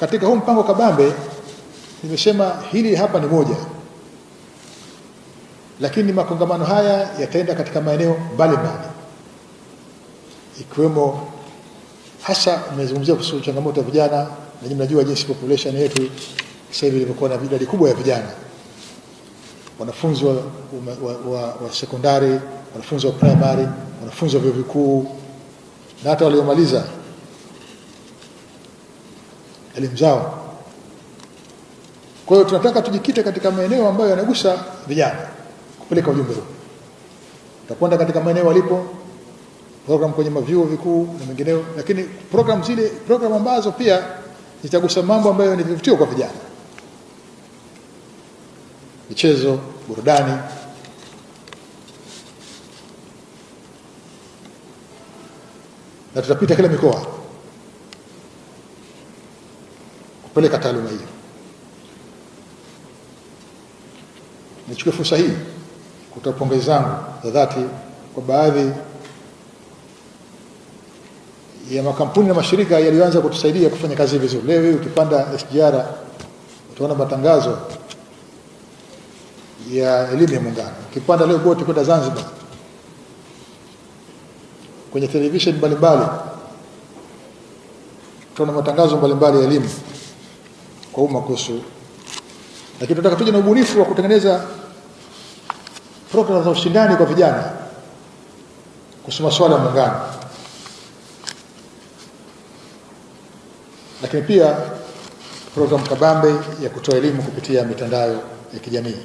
katika huu mpango kabambe nimesema hili hapa ni moja, lakini makongamano haya yataenda katika maeneo mbalimbali, ikiwemo hasa nimezungumzia kuhusu changamoto ya vijana, na nyinyi mnajua jinsi population yetu sasa hivi ilivyokuwa na idadi kubwa ya vijana, wanafunzi wa sekondari, wanafunzi wa primary, wanafunzi wa vyuo vikuu na hata waliomaliza elimu zao. Kwa hiyo tunataka tujikite katika maeneo ambayo yanagusa vijana, kupeleka ujumbe huu. Tutakwenda katika maeneo walipo, program kwenye mavyuo vikuu na mengineo, lakini program ambazo pia zitagusa mambo ambayo ni vivutio kwa vijana, michezo, burudani. Na tutapita kila mikoa kupeleka taaluma hiyo. Nichukue fursa hii kutoa pongezi zangu za dhati kwa baadhi ya makampuni na mashirika yaliyoanza kutusaidia kufanya kazi vizuri. Leo hii ukipanda SGR utaona matangazo ya elimu ya Muungano. Ukipanda leo boti kwenda Zanzibar, kwenye television mbalimbali utaona matangazo mbalimbali ya elimu kwa umma kuhusu. Lakini tunataka tuje na ubunifu wa kutengeneza programu za ushindani kwa vijana kuhusu masuala ya Muungano, lakini pia programu kabambe ya kutoa elimu kupitia mitandao ya kijamii.